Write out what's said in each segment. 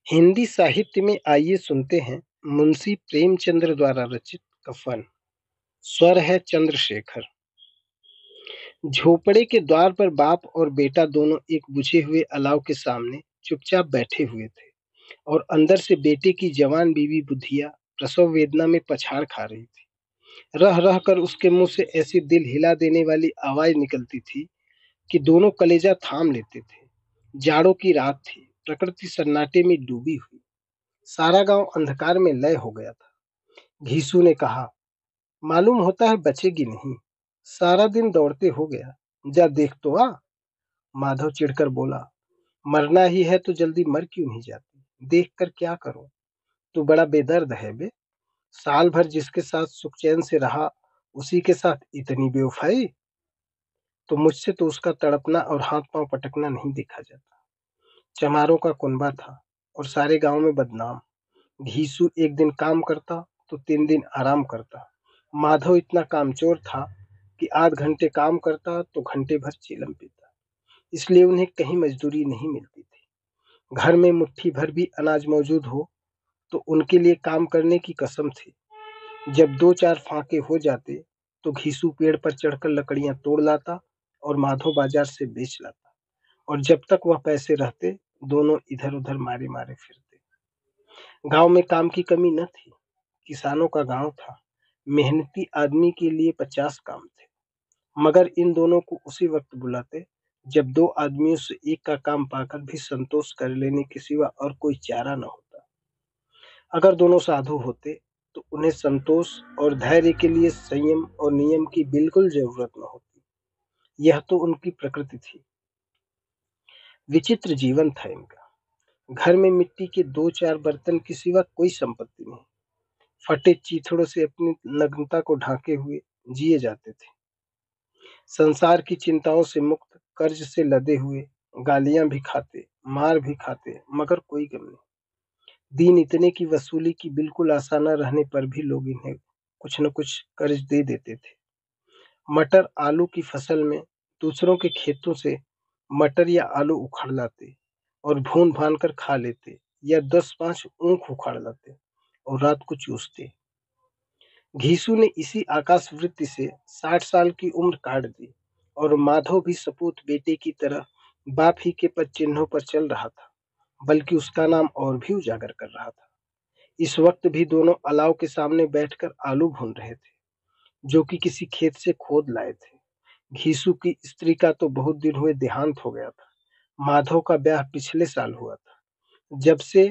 हिंदी साहित्य में आइए सुनते हैं मुंशी प्रेमचंद्र द्वारा रचित कफन। स्वर है चंद्रशेखर। झोपड़े के द्वार पर बाप और बेटा दोनों एक बुझे हुए अलाव के सामने चुपचाप बैठे हुए थे और अंदर से बेटे की जवान बीवी बुधिया प्रसव वेदना में पछाड़ खा रही थी। रह रह कर उसके मुंह से ऐसी दिल हिला देने वाली आवाज निकलती थी कि दोनों कलेजा थाम लेते थे। जाड़ों की रात थी, प्रकृति सन्नाटे में डूबी हुई, सारा गांव अंधकार में लय हो गया था। घीसू ने कहा, मालूम होता है बचेगी नहीं, सारा दिन दौड़ते हो गया, जा देख तो आ। माधव चिढ़कर बोला, मरना ही है तो जल्दी मर क्यों नहीं जाती, देख कर क्या करूं। तू बड़ा बेदर्द है बे, साल भर जिसके साथ सुख चैन से रहा उसी के साथ इतनी बेवफाई। तो मुझसे तो उसका तड़पना और हाथ पांव पटकना नहीं देखा जाता। चमारों का कुनबा था और सारे गांव में बदनाम। घीसू एक दिन काम करता तो 3 दिन आराम करता। माधव इतना कामचोर था कि आध घंटे काम करता तो घंटे भर चिलम पीता। इसलिए उन्हें कहीं मजदूरी नहीं मिलती थी। घर में मुट्ठी भर भी अनाज मौजूद हो तो उनके लिए काम करने की कसम थी। जब 2-4 फाके हो जाते तो घीसू पेड़ पर चढ़कर लकड़ियां तोड़ लाता और माधव बाजार से बेच लाता। और जब तक वह पैसे रहते दोनों इधर उधर मारे मारे फिरते। गांव में काम की कमी न थी, किसानों का गांव था, मेहनती आदमी के लिए 50 काम थे। मगर इन दोनों को उसी वक्त बुलाते जब दो आदमियों से एक का काम पाकर भी संतोष कर लेने के सिवा और कोई चारा न होता। अगर दोनों साधु होते तो उन्हें संतोष और धैर्य के लिए संयम और नियम की बिल्कुल जरूरत न होती। यह तो उनकी प्रकृति थी। विचित्र जीवन था इनका। घर में मिट्टी के 2-4 बर्तन के सिवा कोई संपत्ति नहीं। फटे चीथड़ों से अपनी नग्नता को ढांके हुए जिए जाते थे। संसार की चिंताओं से मुक्त, कर्ज से लदे हुए, गालियां भी खाते, मार भी खाते, मगर कोई गम नहीं। दिन इतने की वसूली की बिल्कुल आशा न रहने पर भी लोग इन्हें कुछ न कुछ कर्ज दे देते थे। मटर आलू की फसल में दूसरों के खेतों से मटर या आलू उखाड़ लाते और भून भान कर खा लेते, या 10-5 ऊख उखाड़ लाते और रात को चूसते। घीसू ने इसी आकाश वृत्ति से 60 साल की उम्र काट दी और माधव भी सपूत बेटे की तरह बाप ही के पद चिन्हों पर चल रहा था, बल्कि उसका नाम और भी उजागर कर रहा था। इस वक्त भी दोनों अलाव के सामने बैठकर आलू भून रहे थे, जो कि किसी खेत से खोद लाए थे। घीसू की स्त्री का तो बहुत दिन हुए देहांत हो गया था। माधव का ब्याह पिछले साल हुआ था। जब से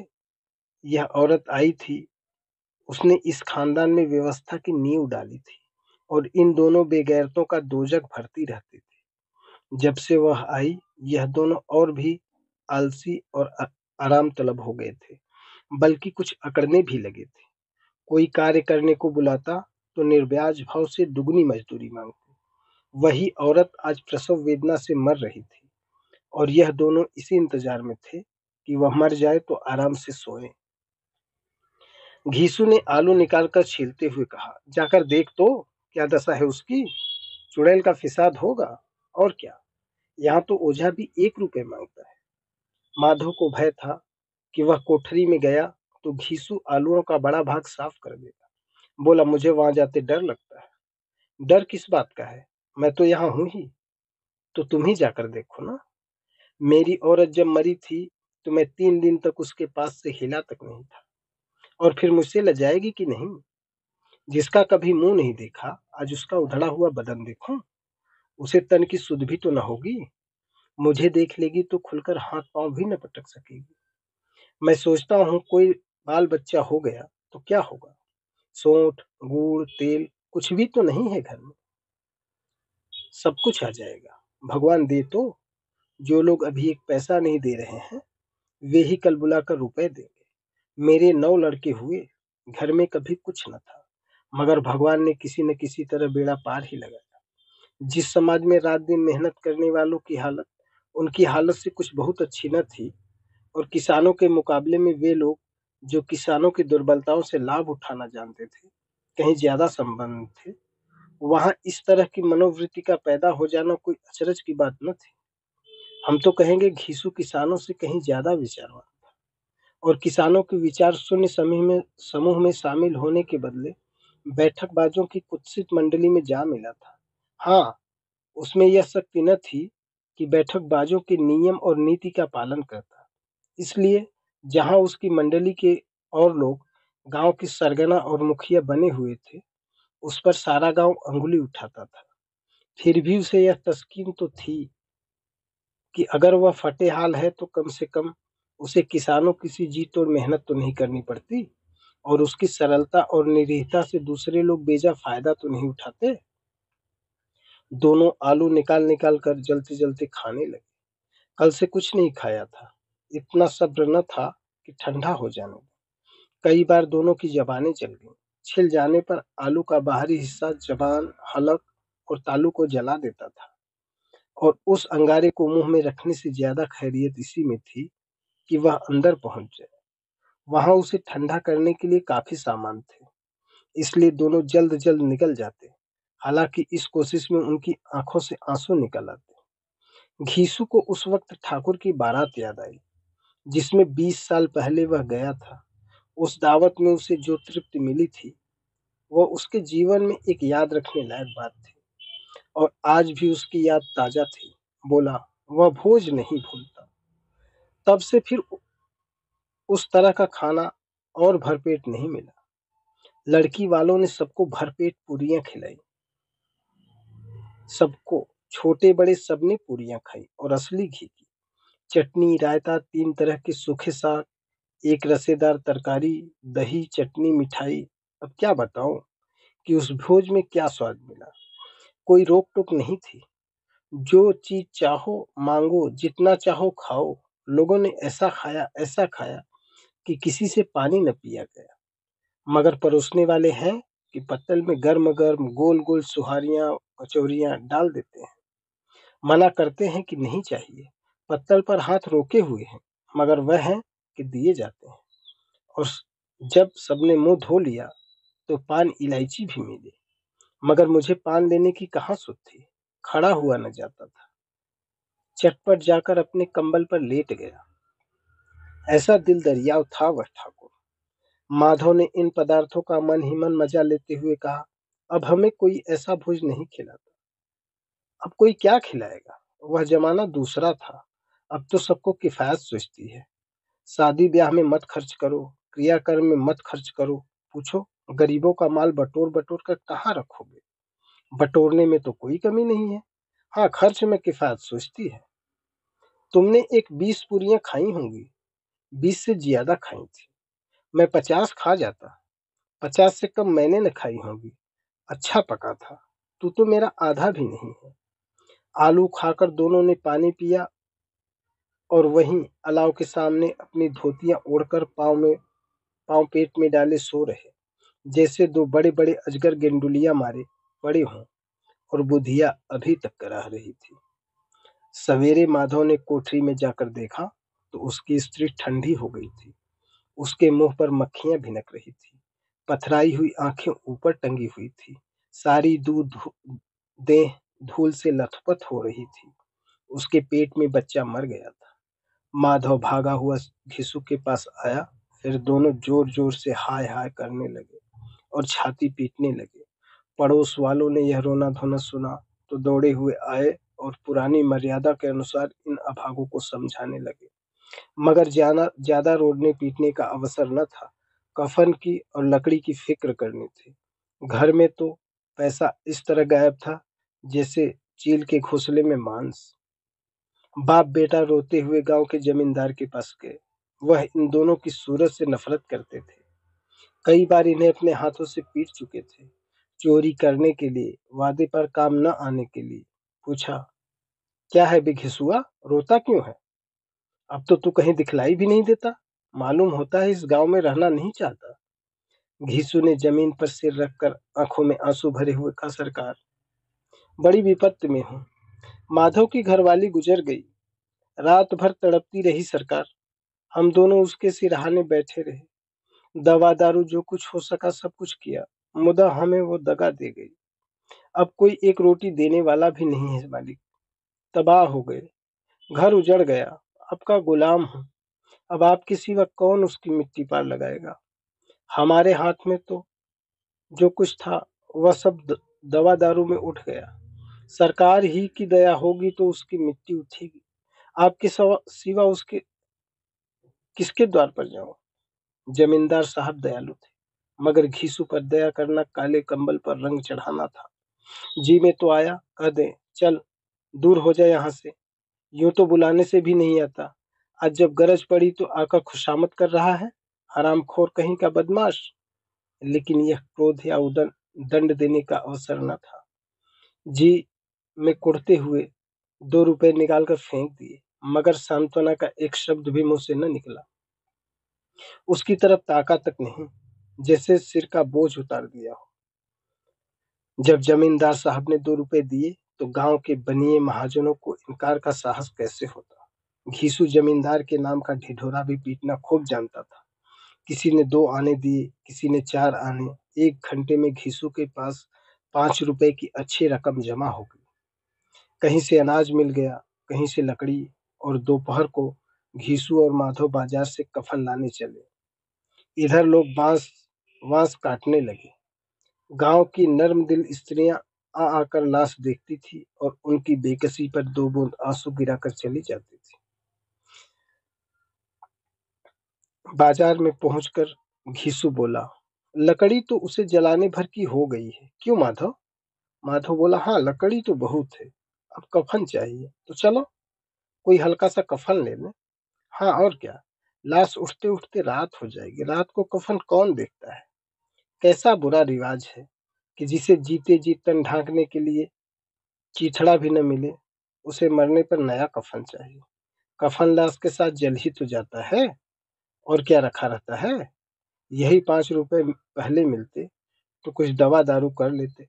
यह औरत आई थी उसने इस खानदान में व्यवस्था की नींव डाली थी और इन दोनों बेगैरतों का दोजख भरती रहती थी। जब से वह आई यह दोनों और भी आलसी और आराम तलब हो गए थे, बल्कि कुछ अकड़ने भी लगे थे। कोई कार्य करने को बुलाता तो निर्ब्याज भाव से दुगनी मजदूरी मांगते। वही औरत आज प्रसव वेदना से मर रही थी और यह दोनों इसी इंतजार में थे कि वह मर जाए तो आराम से सोए। घीसू ने आलू निकालकर छीलते हुए कहा, जाकर देख तो क्या दशा है उसकी। चुड़ैल का फिसाद होगा और क्या। यहाँ तो ओझा भी 1 रुपए मांगता है। माधव को भय था कि वह कोठरी में गया तो घीसू आलूओं का बड़ा भाग साफ कर देगा। बोला, मुझे वहां जाते डर लगता है। डर किस बात का है, मैं तो यहाँ हूं ही। तो तुम ही जाकर देखो ना। मेरी औरत जब मरी थी तो मैं 3 दिन तक उसके पास से हिला तक नहीं था, और फिर मुझसे लजाएगी कि नहीं। जिसका कभी मुंह नहीं देखा आज उसका उधड़ा हुआ बदन देखूं। उसे तन की सुध भी तो न होगी। मुझे देख लेगी तो खुलकर हाथ पांव भी न पटक सकेगी। मैं सोचता हूँ कोई बाल बच्चा हो गया तो क्या होगा। सोंठ गुड़ तेल कुछ भी तो नहीं है घर में। सब कुछ आ जाएगा, भगवान दे तो। जो लोग अभी एक पैसा नहीं दे रहे हैं वे ही कल बुलाकर रुपए देंगे। मेरे 9 लड़के हुए, घर में कभी कुछ न था, मगर भगवान ने किसी न किसी तरह बेड़ा पार ही लगाया। जिस समाज में रात दिन मेहनत करने वालों की हालत उनकी हालत से कुछ बहुत अच्छी न थी, और किसानों के मुकाबले में वे लोग जो किसानों की दुर्बलताओं से लाभ उठाना जानते थे कहीं ज्यादा संबंध थे, वहां इस तरह की मनोवृत्ति का पैदा हो जाना कोई अचरज की बात न थी। हम तो कहेंगे घीसू किसानों से कहीं ज्यादा विचारवान था और किसानों के विचार शून्य समूह में शामिल होने के बदले बैठकबाजों की कुत्सित मंडली में जा मिला था। हाँ, उसमें यह शक्ति न थी कि बैठकबाजों के नियम और नीति का पालन करता। इसलिए जहाँ उसकी मंडली के और लोग गांव के सरगना और मुखिया बने हुए थे, उस पर सारा गांव अंगुली उठाता था। फिर भी उसे यह तस्कीन तो थी कि अगर वह फटेहाल है तो कम से कम उसे किसानों की सी जी तोड़ मेहनत तो नहीं करनी पड़ती, और उसकी सरलता और निरीहता से दूसरे लोग बेजा फायदा तो नहीं उठाते। दोनों आलू निकाल निकाल कर जलते जलते खाने लगे। कल से कुछ नहीं खाया था, इतना सब्र न था कि ठंडा हो जाने दे। कई बार दोनों की जबानें जल गईं। छिल जाने पर आलू का बाहरी हिस्सा जबान, हलक और तालू को जला देता था, और उस अंगारे को मुंह में रखने से ज्यादा खैरियत इसी में थी कि वह अंदर पहुंच जाए। वहां उसे ठंडा करने के लिए काफी सामान थे, इसलिए दोनों जल्द जल्द निकल जाते। हालांकि इस कोशिश में उनकी आंखों से आंसू निकल आते। घीसू को उस वक्त ठाकुर की बारात याद आई, जिसमें 20 साल पहले वह गया था। उस दावत में उसे जो तृप्ति मिली थी, वह उसके जीवन में एक याद रखने लायक बात थी, और आज भी उसकी याद ताजा थी। बोला, वह भोज नहीं भूलता। तब से फिर उस तरह का खाना और भरपेट नहीं मिला। लड़की वालों ने सबको भरपेट पूरियां खिलाई। सबको, छोटे बड़े सबने पूरियां खाई, और असली घी की। चटनी, रायता, 3 तरह के सूखे साग, एक रसेदार तरकारी, दही, चटनी, मिठाई। अब क्या बताऊं कि उस भोज में क्या स्वाद मिला। कोई रोक टोक नहीं थी। जो चीज चाहो मांगो, जितना चाहो खाओ। लोगों ने ऐसा खाया कि किसी से पानी न पिया गया। मगर परोसने वाले हैं कि पत्तल में गर्म गर्म गोल गोल सुहारियां, कचौरियां डाल देते हैं। मना करते हैं कि नहीं चाहिए। पत्तल पर हाथ रोके हुए हैं, मगर वह है कि दिए जाते हैं। और जब सबने मुंह धो लिया तो पान इलायची भी मिली, मगर मुझे पान लेने की कहाँ सुध थी। खड़ा हुआ न जाता था। चटपट जाकर अपने कंबल पर लेट गया। ऐसा दिल दरियाव था वह ठाकुर। माधव ने इन पदार्थों का मन ही मन मजा लेते हुए कहा, अब हमें कोई ऐसा भोज नहीं खिलाता। अब कोई क्या खिलाएगा। वह जमाना दूसरा था। अब तो सबको किफायत सोचती है। शादी ब्याह में मत खर्च करो, क्रियाकर्म में मत खर्च करो। पूछो, गरीबों का माल बटोर बटोर कर कहाँ रखोगे। बटोरने में तो कोई कमी नहीं है। हाँ, खर्च में किफायत सोचती है। तुमने एक 20 पूरियां खाई होंगी, 20 से ज्यादा खाई थी। मैं 50 खा जाता। 50 से कम मैंने न खाई होगी। अच्छा पका था। तू तो मेरा आधा भी नहीं है। आलू खाकर दोनों ने पानी पिया, और वहीं अलाव के सामने अपनी धोतियां ओढ़कर पांव पेट में डाले सो रहे, जैसे दो बड़े बड़े अजगर गेंडुलिया मारे पड़े हों। और बुधिया अभी तक कराह रही थी। सवेरे माधव ने कोठरी में जाकर देखा तो उसकी स्त्री ठंडी हो गई थी। उसके मुंह पर मक्खियां भिनक रही थी। पथराई हुई आंखें ऊपर टंगी हुई थी। सारी देह धूल से लथपथ हो रही थी। उसके पेट में बच्चा मर गया था। माधव भागा हुआ घिसू के पास आया। फिर दोनों जोर जोर से हाय हाय करने लगे और छाती पीटने लगे। पड़ोस वालों ने यह रोना धोना सुना तो दौड़े हुए आए और पुरानी मर्यादा के अनुसार इन अभागों को समझाने लगे। मगर ज्यादा रोडने पीटने का अवसर न था। कफन की और लकड़ी की फिक्र करनी थी। घर में तो पैसा इस तरह गायब था जैसे चील के घोंसले में मांस। बाप बेटा रोते हुए गांव के जमींदार के पास गए। वह इन दोनों की सूरत से नफरत करते थे। कई बार इन्हें अपने हाथों से पीट चुके थे। चोरी करने के लिए, वादे पर काम न आने के लिए। पूछा, क्या है बेघिसुआ, रोता क्यों है। अब तो तू कहीं दिखलाई भी नहीं देता। मालूम होता है इस गांव में रहना नहीं चाहता। घीसू ने जमीन पर सिर रखकर आंखों में आंसू भरे हुए कहा, सरकार, बड़ी विपत्ति में हूँ। माधव की घरवाली गुजर गई। रात भर तड़पती रही सरकार। हम दोनों उसके सिरहाने बैठे रहे। दवा दारू जो कुछ हो सका सब कुछ किया, मुदा हमें वो दगा दे गई। अब कोई एक रोटी देने वाला भी नहीं है मालिक। तबाह हो गए। घर उजड़ गया। आपका गुलाम हूँ। अब आपके सिवा कौन उसकी मिट्टी पार लगाएगा? हमारे हाथ में तो जो कुछ था वह सब दवा दारू में उठ गया। सरकार ही की दया होगी तो उसकी मिट्टी उठेगी। आपके सिवा उसके किसके द्वार पर जाऊं? जमींदार साहब दयालु थे, मगर घीसू पर दया करना काले कंबल पर रंग चढ़ाना था। जी में तो आया, कह दे चल दूर हो जा यहाँ से। यूं तो बुलाने से भी नहीं आता, आज जब गरज पड़ी तो आकर खुशामद कर रहा है। हरामखोर कहीं का बदमाश। लेकिन यह क्रोध या उदन दंड देने का अवसर न था। जी में कुढ़ते हुए 2 रुपए निकालकर फेंक दिए, मगर सांत्वना का एक शब्द भी मुंह से न निकला। उसकी तरफ ताका तक नहीं, जैसे सिर का बोझ उतार दिया हो। जब जमींदार साहब ने 2 रुपए दिए तो गांव के बनिए महाजनों को इनकार का साहस कैसे होता। घीसू जमींदार के नाम का ढिढोरा भी पीटना खूब जानता था। किसी ने 2 आने दिए, किसी ने 4 आने। 1 घंटे में घीसू के पास 5 रुपए की अच्छी रकम जमा हो गई। कहीं से अनाज मिल गया, कहीं से लकड़ी, और दोपहर को घीसू और माधव बाजार से कफन लाने चले। इधर लोग बांस वांस काटने लगे। गांव की नर्म दिल स्त्रियां आ आकर लाश देखती थी और उनकी बेकसी पर 2 बूंद आंसू गिराकर चली जाती थी। बाजार में पहुंचकर घीसू बोला, लकड़ी तो उसे जलाने भर की हो गई है, क्यों माधव? माधव बोला, हाँ लकड़ी तो बहुत है, अब कफन चाहिए तो चलो कोई हल्का सा कफन ले लें। हाँ और क्या, लाश उठते उठते रात हो जाएगी, रात को कफन कौन देखता है। कैसा बुरा रिवाज है कि जिसे जीते जी तन ढांकने के लिए चीथड़ा भी न मिले, उसे मरने पर नया कफन चाहिए। कफन लाश के साथ जल ही तो जाता है, और क्या रखा रहता है। यही 5 रुपए पहले मिलते तो कुछ दवा दारू कर लेते।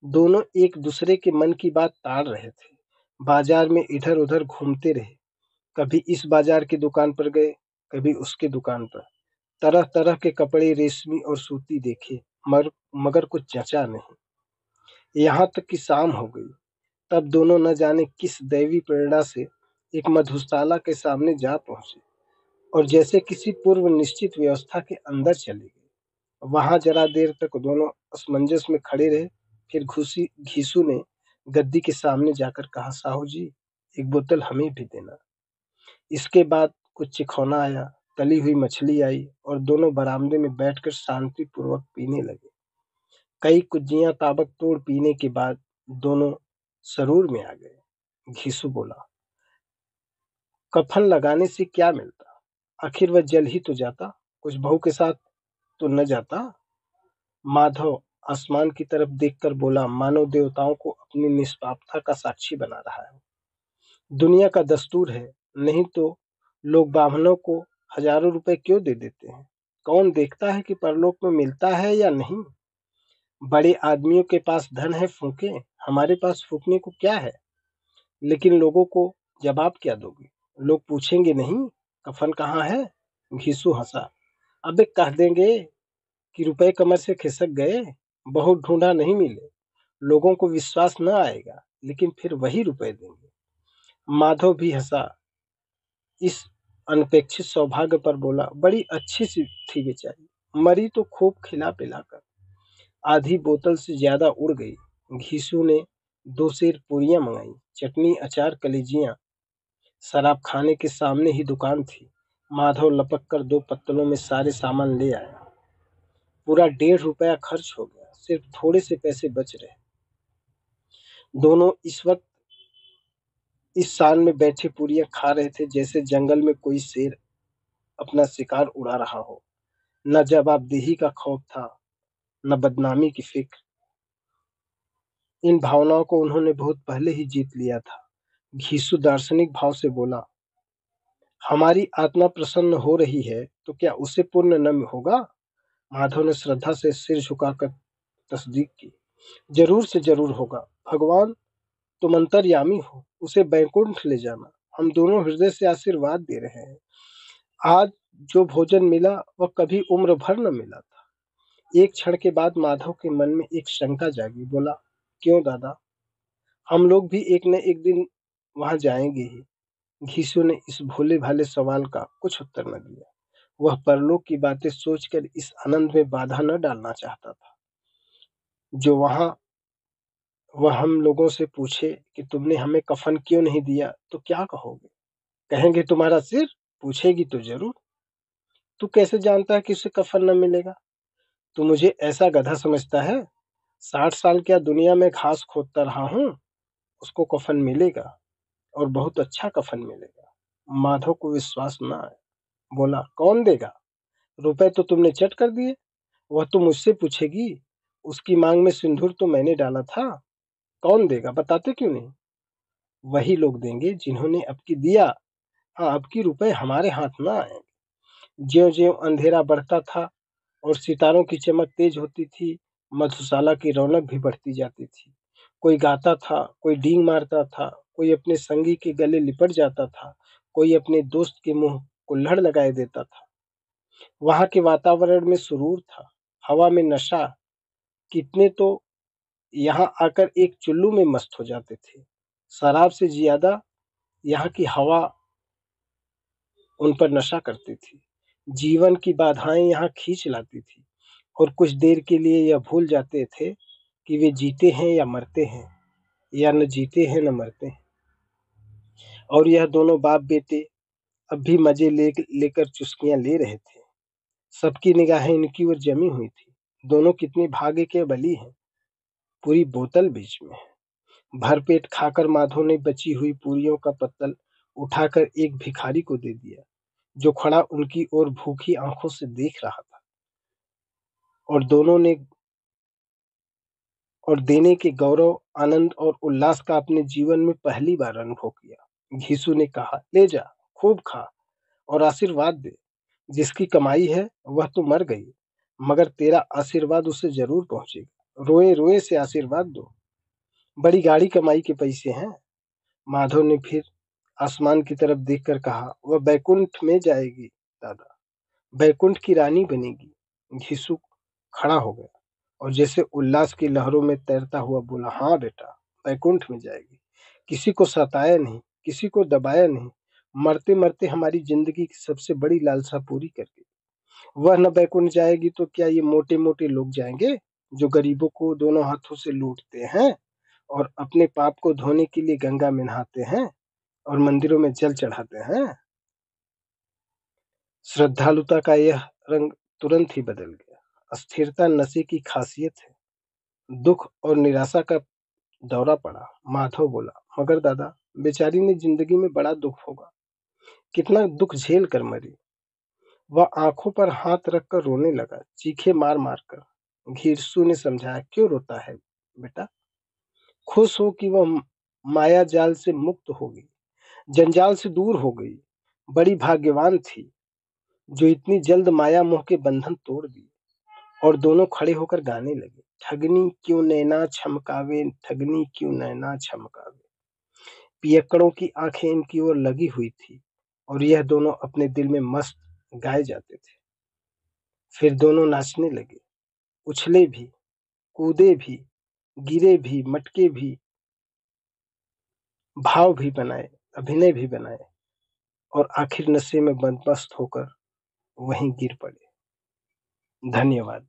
दोनों एक दूसरे के मन की बात ताड़ रहे थे। बाजार में इधर उधर घूमते रहे, कभी इस बाजार की दुकान पर गए, कभी उसकी दुकान पर। तरह तरह के कपड़े रेशमी और सूती देखे, मगर कुछ जचा नहीं। यहाँ तक कि शाम हो गई, तब दोनों न जाने किस दैवी प्रेरणा से एक मधुशाला के सामने जा पहुंचे और जैसे किसी पूर्व निश्चित व्यवस्था के अंदर चले गए। वहां जरा देर तक दोनों असमंजस में खड़े रहे। फिर घुसी घीसू ने गद्दी के सामने जाकर कहा, साहू जी एक बोतल हमें भी देना। इसके बाद कुछ चिखौना आया, तली हुई मछली आई और दोनों बरामदे में बैठकर शांति पूर्वक पीने लगे। कई कुज्जियां ताबकतोड़ पीने के बाद दोनों सरूर में आ गए। घीसू बोला, कफन लगाने से क्या मिलता, आखिर वह जल ही तो जाता, कुछ बहू के साथ तो न जाता। माधव आसमान की तरफ देखकर बोला, मानव देवताओं को अपनी निष्पापता का साक्षी बना रहा है। दुनिया का दस्तूर है, नहीं तो लोग ब्राह्मणों को हजारों रुपए क्यों दे देते हैं। कौन देखता है कि परलोक में मिलता है या नहीं। बड़े आदमियों के पास धन है फूके, हमारे पास फूकने को क्या है। लेकिन लोगों को जवाब क्या दोगे? लोग पूछेंगे नहीं कफन कहाँ है। घीसू हंसा, अबे कह देंगे कि रुपए कमर से खिसक गए, बहुत ढूंढा नहीं मिले। लोगों को विश्वास न आएगा, लेकिन फिर वही रुपए देंगे। माधव भी हंसा इस अनपेक्षित सौभाग्य पर, बोला, बड़ी अच्छी सी थी बेचारी, मरी तो खूब खिला पिलाकर। आधी बोतल से ज्यादा उड़ गई। घीसू ने 2 सेर पूरियां मंगाई, चटनी अचार कलेजियां। शराब खाने के सामने ही दुकान थी। माधव लपक कर 2 पत्तलों में सारे सामान ले आया। पूरा 1.5 रुपया खर्च हो गया, सिर्फ थोड़े से पैसे बच रहे। दोनों इस वक्त इस शान में बैठे पूरियां खा रहे थे जैसे जंगल में कोई शेर अपना शिकार उड़ा रहा हो। न जवाबदेही का खौफ था, न बदनामी की फिक्र। इन भावनाओं को उन्होंने बहुत पहले ही जीत लिया था। घीसू दार्शनिक भाव से बोला, हमारी आत्मा प्रसन्न हो रही है तो क्या उसे पुण्य न होगा? माधव ने श्रद्धा से सिर झुकाकर तस्दीक की, जरूर से जरूर होगा। भगवान तुम अंतर्यामी हो, उसे बैकुंठ ले जाना। हम दोनों हृदय से आशीर्वाद दे रहे हैं। आज जो भोजन मिला वह कभी उम्र भर न मिला था। एक क्षण के बाद माधव के मन में एक शंका जागी। बोला, क्यों दादा, हम लोग भी एक न एक दिन वहां जाएंगे ही। घीसू ने इस भोले-भाले सवाल का कुछ उत्तर न दिया। वह परलोक की बातें सोचकर इस आनंद में बाधा न डालना चाहता था। जो वहाँ वह हम लोगों से पूछे कि तुमने हमें कफन क्यों नहीं दिया, तो क्या कहोगे? कहेंगे तुम्हारा सिर? पूछेगी तो जरूर। तू कैसे जानता है कि उसे कफन न मिलेगा? तू मुझे ऐसा गधा समझता है? 60 साल क्या दुनिया में घास खोदता रहा हूँ, उसको कफन मिलेगा और बहुत अच्छा कफन मिलेगा। माधव को विश्वास न आया। बोला, कौन देगा? रुपए तो तुमने चट कर दिए। वह तो मुझसे पूछेगी। उसकी मांग में सिंदूर तो मैंने डाला था। कौन देगा, बताते क्यों नहीं? वही लोग देंगे जिन्होंने अब की दिया। हाँ, अब की रुपए हमारे हाथ ना आए। ज्यों-ज्यों अंधेरा बढ़ता था और सितारों की चमक तेज होती थी, मधुशाला की रौनक भी बढ़ती जाती थी। कोई गाता था, कोई डींग मारता था, कोई अपने संगी के गले लिपट जाता था, कोई अपने दोस्त के मुंह कुल्हड़ लगाए देता था। वहां के वातावरण में सुरूर था, हवा में नशा। कितने तो यहाँ आकर एक चुल्लू में मस्त हो जाते थे। शराब से ज्यादा यहाँ की हवा उन पर नशा करती थी। जीवन की बाधाएं यहाँ खींच लाती थी और कुछ देर के लिए यह भूल जाते थे कि वे जीते हैं या मरते हैं, या न जीते हैं न मरते हैं। और यह दोनों बाप बेटे अब भी मजे लेकर चुस्कियां ले रहे थे। सबकी निगाहें इनकी ओर जमी हुई थी। दोनों कितने भाग्य के बली हैं। पूरी बोतल बीच में है। भरपेट खाकर माधव ने बची हुई पूरियों का पत्तल उठाकर एक भिखारी को दे दिया, जो खड़ा उनकी ओर भूखी आंखों से देख रहा था। और दोनों ने और देने के गौरव, आनंद और उल्लास का अपने जीवन में पहली बार अनुभव किया। घीसू ने कहा, ले जा, खूब खा और आशीर्वाद दे। जिसकी कमाई है वह तो मर गई, मगर तेरा आशीर्वाद उसे जरूर पहुंचेगा। रोए रोए से आशीर्वाद दो। बड़ी गाड़ी कमाई के पैसे हैं। माधव ने फिर आसमान की तरफ देखकर कहा, वह बैकुंठ में जाएगी दादा, बैकुंठ की रानी बनेगी। घिसुक खड़ा हो गया और जैसे उल्लास की लहरों में तैरता हुआ बोला, हाँ बेटा, बैकुंठ में जाएगी। किसी को सताया नहीं, किसी को दबाया नहीं, मरते मरते हमारी जिंदगी की सबसे बड़ी लालसा पूरी कर गई। वह न बैकुंठ जाएगी तो क्या ये मोटे मोटे लोग जाएंगे, जो गरीबों को दोनों हाथों से लूटते हैं और अपने पाप को धोने के लिए गंगा में नहाते हैं और मंदिरों में जल चढ़ाते हैं? श्रद्धालुता का यह रंग तुरंत ही बदल गया। स्थिरता नशे की खासियत है। दुख और निराशा का दौरा पड़ा। माधव बोला, मगर दादा, बेचारी ने जिंदगी में बड़ा दुख होगा। कितना दुख झेल कर मरी। वह आंखों पर हाथ रखकर रोने लगा, चीखे मार मार कर। घीरसू ने समझाया, क्यों रोता है बेटा? खुश हो कि वह माया जाल से मुक्त हो गई, जंजाल से दूर हो गई। बड़ी भाग्यवान थी जो इतनी जल्द माया मोह के बंधन तोड़ दिए। और दोनों खड़े होकर गाने लगे, ठगनी क्यों नैना छमकावे, ठगनी क्यों नैना छमकावे। पियक्कड़ों की आंखें इनकी ओर लगी हुई थी और यह दोनों अपने दिल में मस्त गाए जाते थे। फिर दोनों नाचने लगे, उछले भी, कूदे भी, गिरे भी, मटके भी, भाव भी बनाए, अभिनय भी बनाए और आखिर नशे में मस्त होकर वहीं गिर पड़े। धन्यवाद।